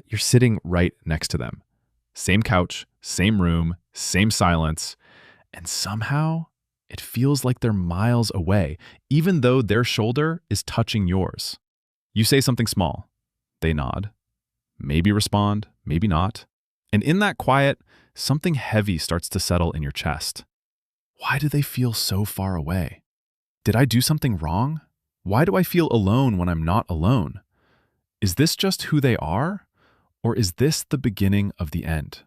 you're sitting right next to them. Same couch, same room, same silence, and somehow it feels like they're miles away, even though their shoulder is touching yours. You say something small. They nod, maybe respond, maybe not. And in that quiet, something heavy starts to settle in your chest. Why do they feel so far away? Did I do something wrong? Why do I feel alone when I'm not alone? Is this just who they are? Or is this the beginning of the end?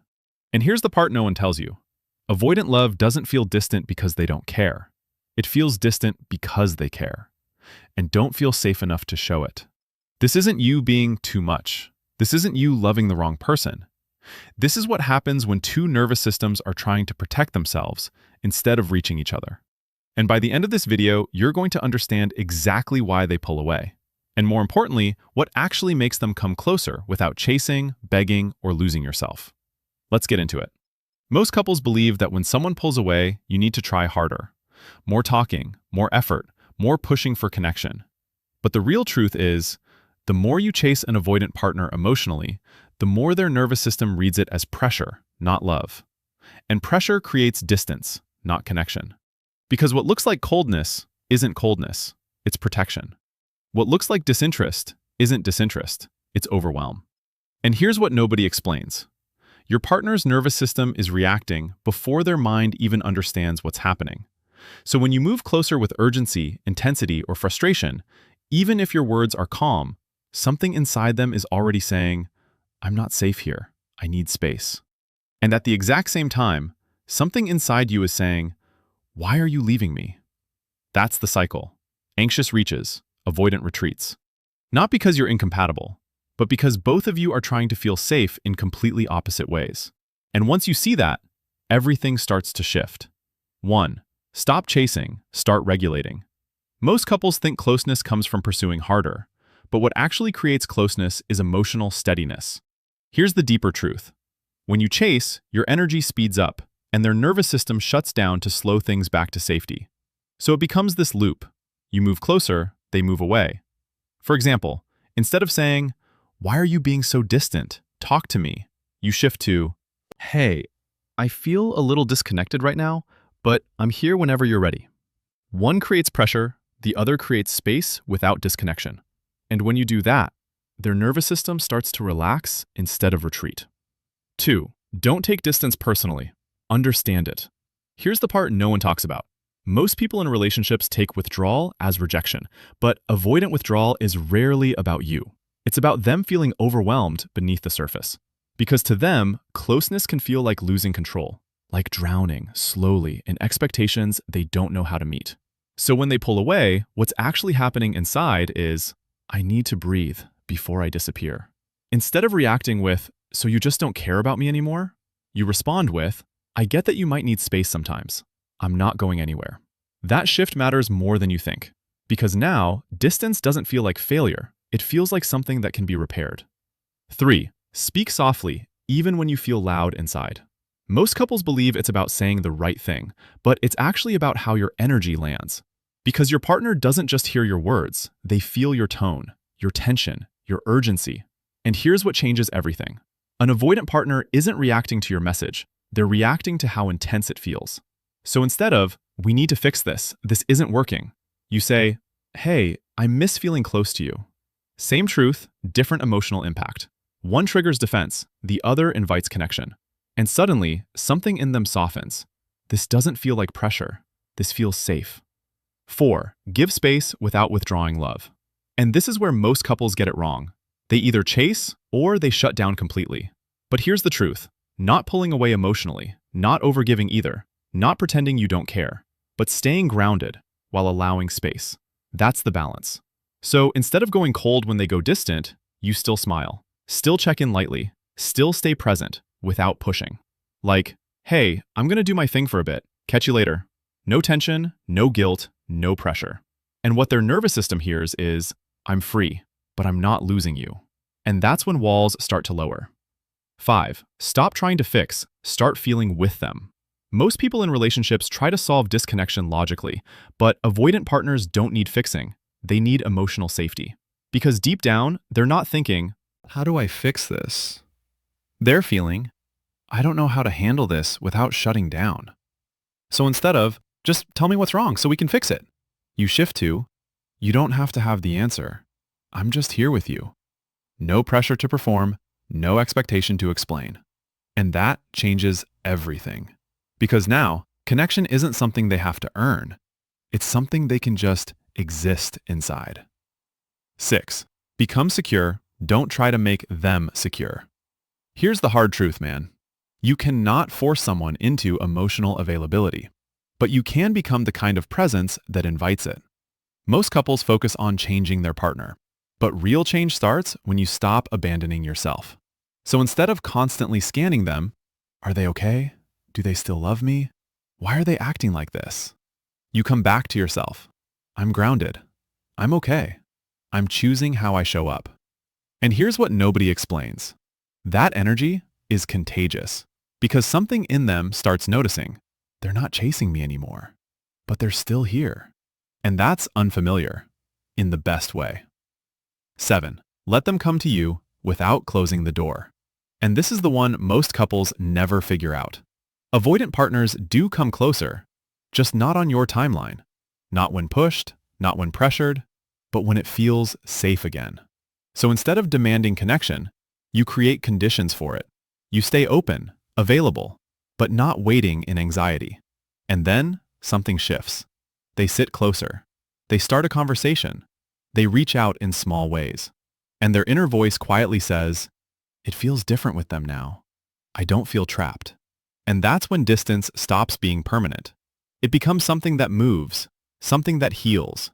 And here's the part no one tells you. Avoidant love doesn't feel distant because they don't care. It feels distant because they care. And don't feel safe enough to show it. This isn't you being too much. This isn't you loving the wrong person. This is what happens when two nervous systems are trying to protect themselves instead of reaching each other. And by the end of this video, you're going to understand exactly why they pull away. And more importantly, what actually makes them come closer without chasing, begging, or losing yourself. Let's get into it. Most couples believe that when someone pulls away, you need to try harder. More talking, more effort, more pushing for connection. But the real truth is, the more you chase an avoidant partner emotionally, the more their nervous system reads it as pressure, not love. And pressure creates distance, not connection. Because what looks like coldness isn't coldness, it's protection. What looks like disinterest isn't disinterest, it's overwhelm. And here's what nobody explains. Your partner's nervous system is reacting before their mind even understands what's happening. So when you move closer with urgency, intensity, or frustration, even if your words are calm, something inside them is already saying, I'm not safe here, I need space. And at the exact same time, something inside you is saying, why are you leaving me? That's the cycle. Anxious reaches, avoidant retreats. Not because you're incompatible, but because both of you are trying to feel safe in completely opposite ways. And once you see that, everything starts to shift. 1. Stop chasing, start regulating. Most couples think closeness comes from pursuing harder, but what actually creates closeness is emotional steadiness. Here's the deeper truth. When you chase, your energy speeds up, and their nervous system shuts down to slow things back to safety. So it becomes this loop. You move closer, they move away. For example, instead of saying, why are you being so distant? Talk to me. You shift to, hey, I feel a little disconnected right now, but I'm here whenever you're ready. One creates pressure, the other creates space without disconnection. And when you do that, their nervous system starts to relax instead of retreat. 2. Don't take distance personally. Understand it. Here's the part no one talks about. Most people in relationships take withdrawal as rejection, but avoidant withdrawal is rarely about you. It's about them feeling overwhelmed beneath the surface. Because to them, closeness can feel like losing control, like drowning slowly in expectations they don't know how to meet. So when they pull away, what's actually happening inside is, I need to breathe before I disappear. Instead of reacting with, so you just don't care about me anymore, you respond with, I get that you might need space sometimes. I'm not going anywhere. That shift matters more than you think. Because now, distance doesn't feel like failure. It feels like something that can be repaired. 3. Speak softly, even when you feel loud inside. Most couples believe it's about saying the right thing, but it's actually about how your energy lands. Because your partner doesn't just hear your words, they feel your tone, your tension, your urgency. And here's what changes everything. An avoidant partner isn't reacting to your message, they're reacting to how intense it feels. So instead of, we need to fix this isn't working, you say, hey, I miss feeling close to you. Same truth, different emotional impact. One triggers defense, the other invites connection. And suddenly, something in them softens. This doesn't feel like pressure. This feels safe. 4. Give space without withdrawing love. And this is where most couples get it wrong. They either chase or they shut down completely. But here's the truth. Not pulling away emotionally, not overgiving either, not pretending you don't care, but staying grounded while allowing space. That's the balance. So instead of going cold when they go distant, you still smile, still check in lightly, still stay present without pushing. Like, hey, I'm gonna do my thing for a bit, catch you later. No tension, no guilt, no pressure. And what their nervous system hears is, I'm free, but I'm not losing you. And that's when walls start to lower. 5. Stop trying to fix, start feeling with them. Most people in relationships try to solve disconnection logically, but avoidant partners don't need fixing. They need emotional safety. Because deep down, they're not thinking, How do I fix this? They're feeling, I don't know how to handle this without shutting down. So instead of, just tell me what's wrong so we can fix it, you shift to, you don't have to have the answer. I'm just here with you. No pressure to perform, no expectation to explain. And that changes everything. Because now, connection isn't something they have to earn. It's something they can just exist inside. 6. Become secure. Don't try to make them secure. Here's the hard truth, man. You cannot force someone into emotional availability, but you can become the kind of presence that invites it. Most couples focus on changing their partner, but real change starts when you stop abandoning yourself. So instead of constantly scanning them, are they okay? Do they still love me? Why are they acting like this? You come back to yourself. I'm grounded. I'm okay. I'm choosing how I show up. And here's what nobody explains. That energy is contagious because something in them starts noticing. They're not chasing me anymore, but they're still here. And that's unfamiliar in the best way. 7. Let them come to you without closing the door. And this is the one most couples never figure out. Avoidant partners do come closer, just not on your timeline. Not when pushed, not when pressured, but when it feels safe again. So instead of demanding connection, you create conditions for it. You stay open, available, but not waiting in anxiety. And then something shifts. They sit closer. They start a conversation. They reach out in small ways. And their inner voice quietly says, it feels different with them now. I don't feel trapped. And that's when distance stops being permanent. It becomes something that moves, something that heals.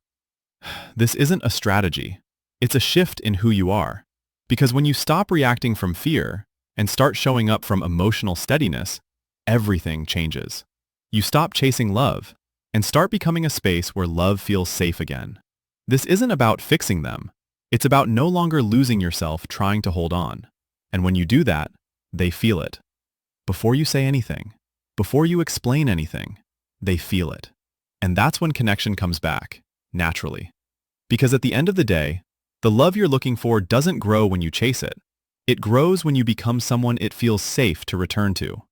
This isn't a strategy. It's a shift in who you are. Because when you stop reacting from fear and start showing up from emotional steadiness, everything changes. You stop chasing love and start becoming a space where love feels safe again. This isn't about fixing them. It's about no longer losing yourself trying to hold on. And when you do that, they feel it. Before you say anything, before you explain anything, they feel it. And that's when connection comes back, naturally. Because at the end of the day, the love you're looking for doesn't grow when you chase it. It grows when you become someone it feels safe to return to.